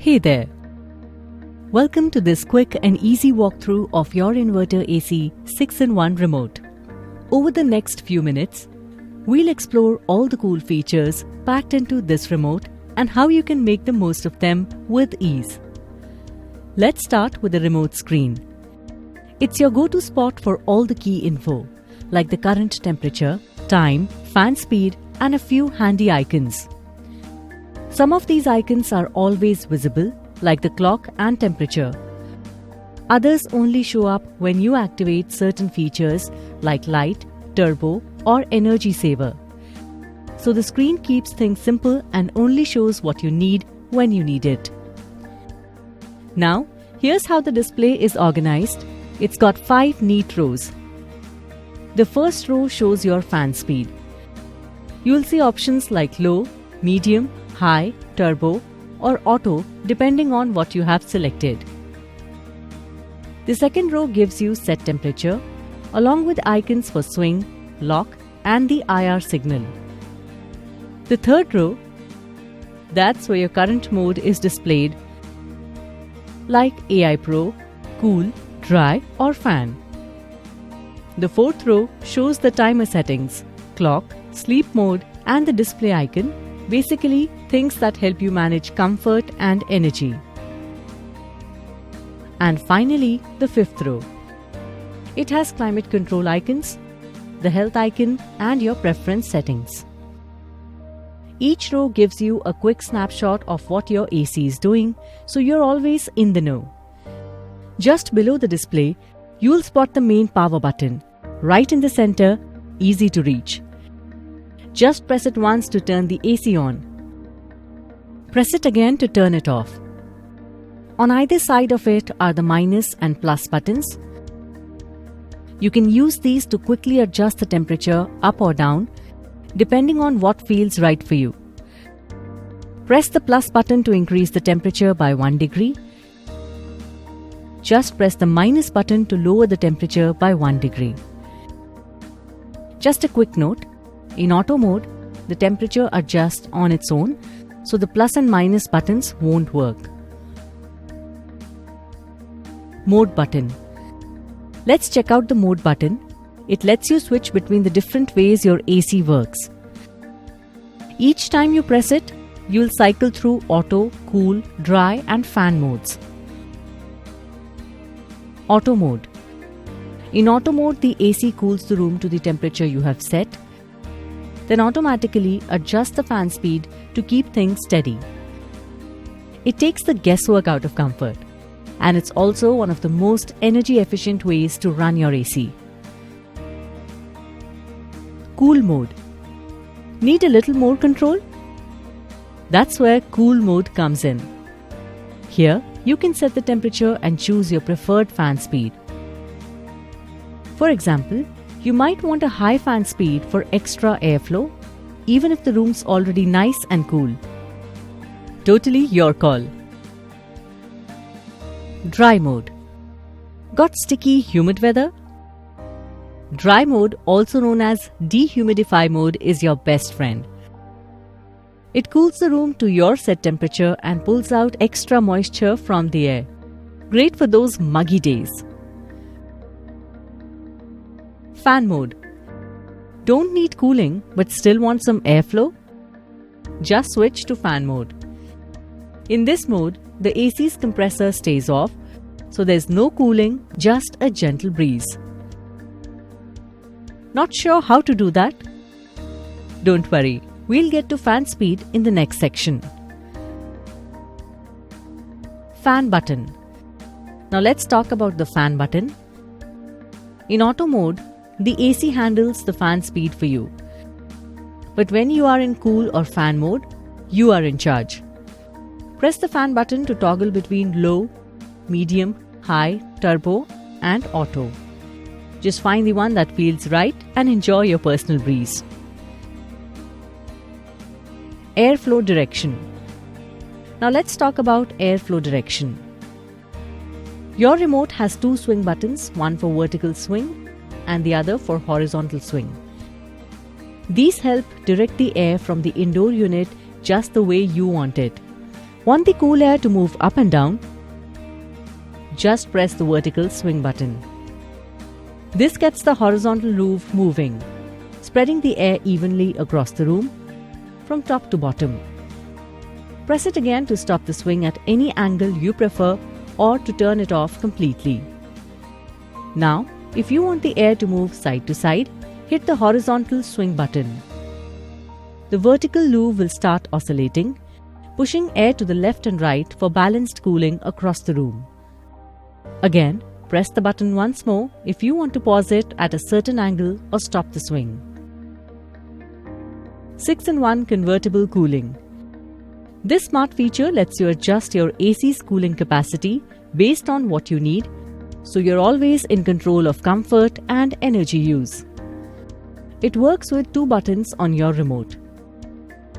Hey there! Welcome to this quick and easy walkthrough of your inverter AC 6-in-1 remote. Over the next few minutes, we'll explore all the cool features packed into this remote and how you can make the most of them with ease. Let's start with the remote screen. It's your go-to spot for all the key info, like the current temperature, time, fan speed, and a few handy icons. Some of these icons are always visible, like the clock and temperature. Others only show up when you activate certain features like light, turbo, or energy saver. So the screen keeps things simple and only shows what you need when you need it. Now, here's how the display is organized. It's got 5 neat rows. The first row shows your fan speed. You'll see options like low, medium, high, turbo, or auto depending on what you have selected. The second row gives you set temperature along with icons for swing, lock, and the IR signal. The third row, that's where your current mode is displayed, like AI Pro, cool, dry, or fan. The fourth row shows the timer settings, clock, sleep mode, and the display icon, basically things that help you manage comfort and energy. And finally, the fifth row. It has climate control icons, the health icon, and your preference settings. Each row gives you a quick snapshot of what your AC is doing, so you're always in the know. Just below the display, you'll spot the main power button, right in the center, easy to reach. Just press it once to turn the AC on. Press it again to turn it off. On either side of it are the minus and plus buttons. You can use these to quickly adjust the temperature up or down, depending on what feels right for you. Press the plus button to increase the temperature by 1 degree. Just press the minus button to lower the temperature by 1 degree. Just a quick note, in auto mode, the temperature adjusts on its own, so the plus and minus buttons won't work. Mode button. Let's check out the mode button. It lets you switch between the different ways your AC works. Each time you press it, you'll cycle through auto, cool, dry, and fan modes. Auto mode. In auto mode, the AC cools the room to the temperature you have set, then automatically adjust the fan speed to keep things steady. It takes the guesswork out of comfort, and it's also one of the most energy efficient ways to run your AC. Cool mode. Need a little more control? That's where cool mode comes in. Here, you can set the temperature and choose your preferred fan speed. For example, you might want a high fan speed for extra airflow, even if the room's already nice and cool. Totally your call. Dry mode. Got sticky, humid weather? Dry mode, also known as dehumidify mode, is your best friend. It cools the room to your set temperature and pulls out extra moisture from the air. Great for those muggy days. Fan mode. Don't need cooling but still want some airflow? Just switch to fan mode. In this mode, the AC's compressor stays off, so there's no cooling, just a gentle breeze. Not sure how to do that? Don't worry, we'll get to fan speed in the next section. Fan button. Now let's talk about the fan button. In auto mode, the AC handles the fan speed for you. But when you are in cool or fan mode, you are in charge. Press the fan button to toggle between low, medium, high, turbo, and auto. Just find the one that feels right and enjoy your personal breeze. Airflow direction. Now let's talk about airflow direction. Your remote has 2 swing buttons, one for vertical swing and the other for horizontal swing. These help direct the air from the indoor unit just the way you want it. Want the cool air to move up and down? Just press the vertical swing button. This gets the horizontal roof moving, spreading the air evenly across the room from top to bottom. Press it again to stop the swing at any angle you prefer or to turn it off completely. Now, if you want the air to move side to side, hit the horizontal swing button. The vertical loop will start oscillating, pushing air to the left and right for balanced cooling across the room. Again, press the button once more if you want to pause it at a certain angle or stop the swing. 6-in-1 convertible cooling. This smart feature lets you adjust your AC's cooling capacity based on what you need, so you're always in control of comfort and energy use. It works with 2 buttons on your remote.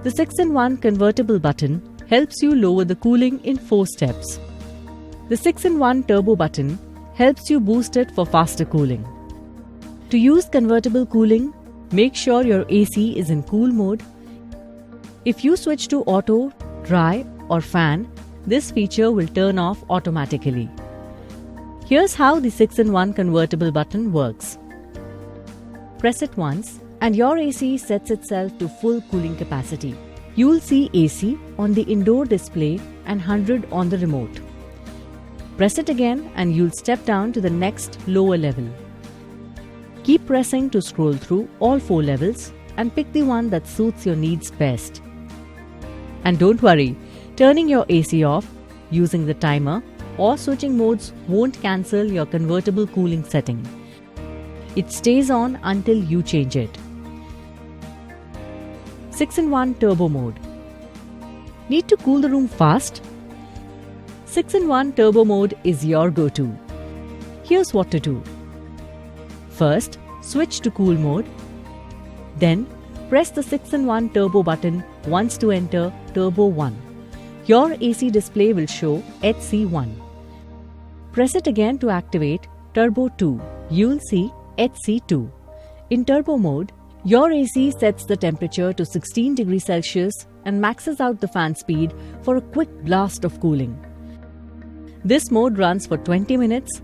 The 6-in-1 convertible button helps you lower the cooling in 4 steps. The 6-in-1 turbo button helps you boost it for faster cooling. To use convertible cooling, make sure your AC is in cool mode. If you switch to auto, dry or fan, this feature will turn off automatically. Here's how the 6-in-1 convertible button works. Press it once and your AC sets itself to full cooling capacity. You'll see AC on the indoor display and 100 on the remote. Press it again and you'll step down to the next lower level. Keep pressing to scroll through all 4 levels and pick the one that suits your needs best. And don't worry, turning your AC off, using the timer or switching modes won't cancel your convertible cooling setting. It stays on until you change it. 6-in-1 turbo mode. Need to cool the room fast? 6-in-1 turbo mode is your go-to. Here's what to do. First, switch to cool mode. Then, press the 6-in-1 turbo button once to enter Turbo 1. Your AC display will show HC1. Press it again to activate Turbo 2. You'll see HC2. In turbo mode, your AC sets the temperature to 16 degrees Celsius and maxes out the fan speed for a quick blast of cooling. This mode runs for 20 minutes,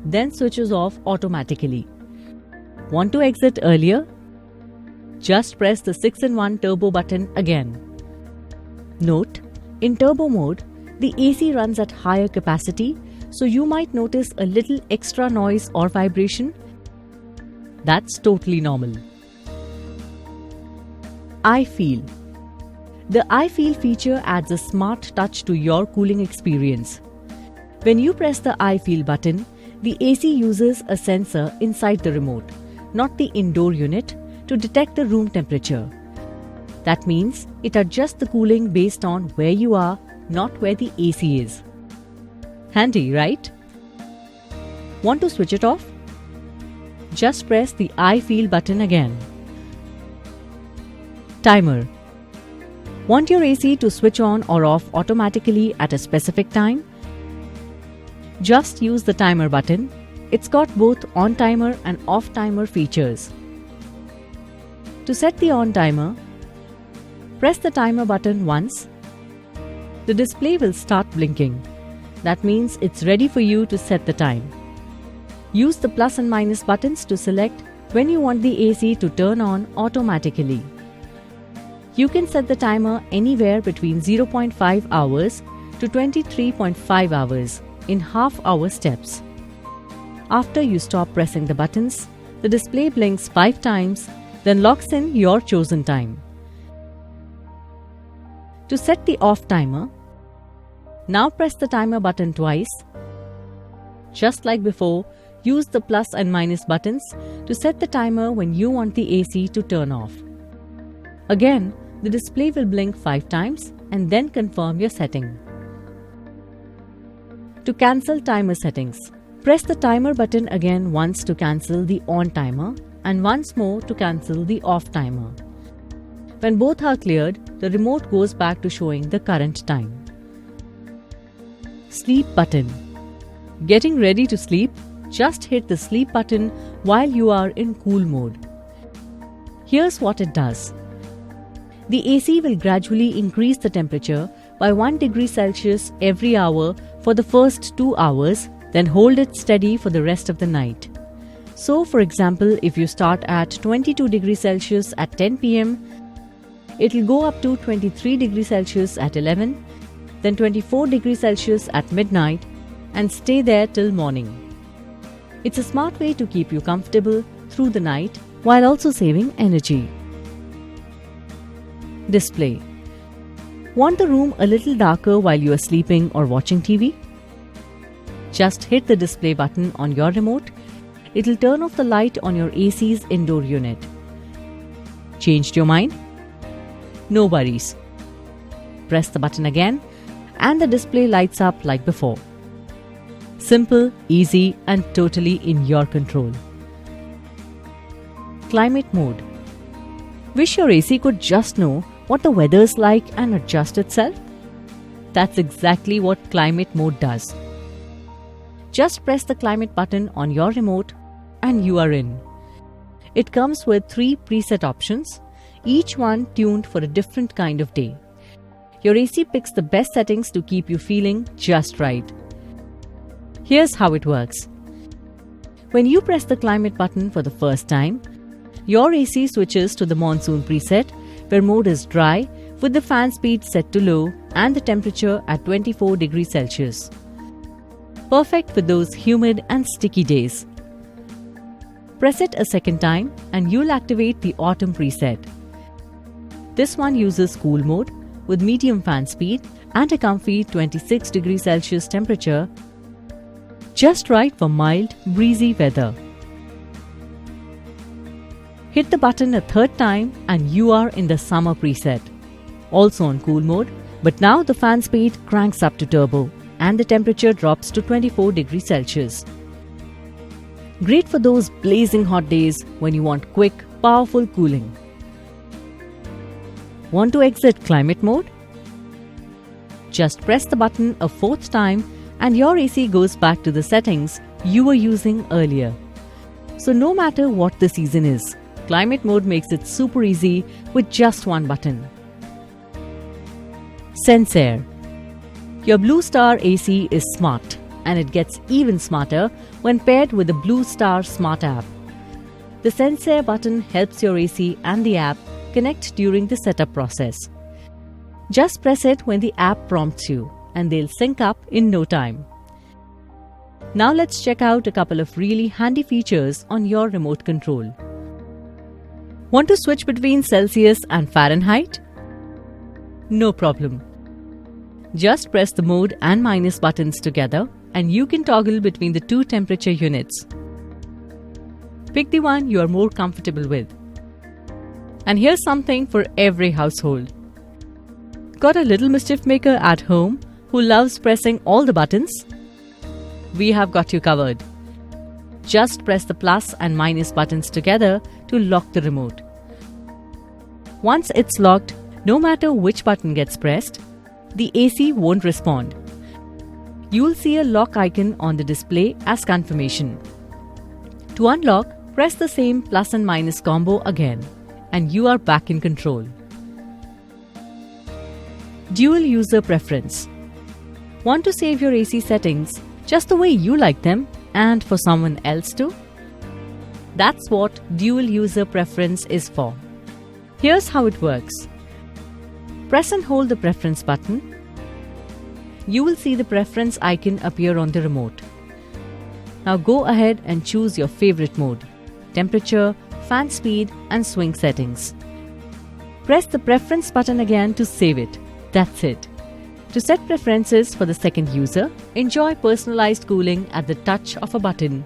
then switches off automatically. Want to exit earlier? Just press the 6-in-1 turbo button again. Note, in turbo mode, the AC runs at higher capacity, so you might notice a little extra noise or vibration. That's totally normal. iFeel. The iFeel feature adds a smart touch to your cooling experience. When you press the iFeel button, the AC uses a sensor inside the remote, not the indoor unit, to detect the room temperature. That means it adjusts the cooling based on where you are, not where the AC is. Handy, right? Want to switch it off? Just press the iFeel button again. Timer. Want your AC to switch on or off automatically at a specific time? Just use the timer button. It's got both on timer and off timer features. To set the on timer, press the timer button once. The display will start blinking. That means it's ready for you to set the time. Use the plus and minus buttons to select when you want the AC to turn on automatically. You can set the timer anywhere between 0.5 hours to 23.5 hours in half-hour steps. After you stop pressing the buttons, the display blinks 5 times, then locks in your chosen time. To set the off timer, now press the timer button twice. Just like before, use the plus and minus buttons to set the timer when you want the AC to turn off. Again, the display will blink 5 times and then confirm your setting. To cancel timer settings, press the timer button again once to cancel the on timer and once more to cancel the off timer. When both are cleared, the remote goes back to showing the current time. Sleep button. Getting ready to sleep? Just hit the sleep button while you are in cool mode. Here's what it does. The AC will gradually increase the temperature by 1 degree Celsius every hour for the first 2 hours, then hold it steady for the rest of the night. So, for example, if you start at 22 degrees Celsius at 10 pm, it will go up to 23 degrees Celsius at 11, then 24 degrees Celsius at midnight, and stay there till morning. It's a smart way to keep you comfortable through the night while also saving energy. Display. Want the room a little darker while you are sleeping or watching TV? Just hit the display button on your remote. It'll turn off the light on your AC's indoor unit. Changed your mind? No worries. Press the button again and the display lights up like before. Simple, easy, and totally in your control. Climate mode. Wish your AC could just know what the weather's like and adjust itself? That's exactly what climate mode does. Just press the climate button on your remote and you are in. It comes with 3 preset options, each one tuned for a different kind of day. Your AC picks the best settings to keep you feeling just right. Here's how it works. When you press the climate button for the first time, your AC switches to the monsoon preset, where mode is dry with the fan speed set to low and the temperature at 24 degrees Celsius. Perfect for those humid and sticky days. Press it a second time and you'll activate the autumn preset. This one uses cool mode with medium fan speed and a comfy 26 degrees Celsius temperature, just right for mild, breezy weather. Hit the button a third time and you are in the summer preset, also on cool mode, but now the fan speed cranks up to turbo and the temperature drops to 24 degrees Celsius. Great for those blazing hot days when you want quick, powerful cooling. Want to exit climate mode? Just press the button a fourth time and your AC goes back to the settings you were using earlier. So no matter what the season is, climate mode makes it super easy with just one button. SenseAir. Your Blue Star AC is smart, and it gets even smarter when paired with the Blue Star Smart app. The SenseAir button helps your AC and the app connect during the setup process. Just press it when the app prompts you, and they'll sync up in no time. Now let's check out a couple of really handy features on your remote control. Want to switch between Celsius and Fahrenheit? No problem. Just press the mode and minus buttons together and you can toggle between the 2 temperature units. Pick the one you are more comfortable with. And here's something for every household. Got a little mischief maker at home who loves pressing all the buttons? We have got you covered. Just press the plus and minus buttons together to lock the remote. Once it's locked, no matter which button gets pressed, the AC won't respond. You'll see a lock icon on the display as confirmation. To unlock, press the same plus and minus combo again, and you are back in control. Dual user preference. Want to save your AC settings just the way you like them and for someone else too? That's what dual user preference is for. Here's how it works. Press and hold the preference button. You will see the preference icon appear on the remote. Now go ahead and choose your favorite mode: temperature, fan speed, and swing settings. Press the preference button again to save it. That's it. To set preferences for the second user, enjoy personalized cooling at the touch of a button.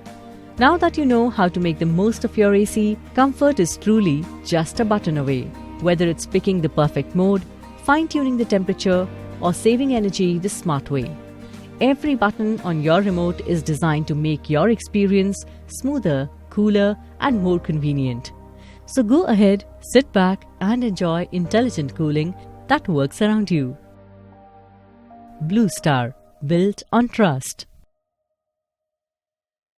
Now that you know how to make the most of your AC, comfort is truly just a button away. Whether it's picking the perfect mode, fine-tuning the temperature, or saving energy the smart way, every button on your remote is designed to make your experience smoother, cooler, and more convenient. So go ahead, sit back, and enjoy intelligent cooling that works around you. Blue Star, built on trust.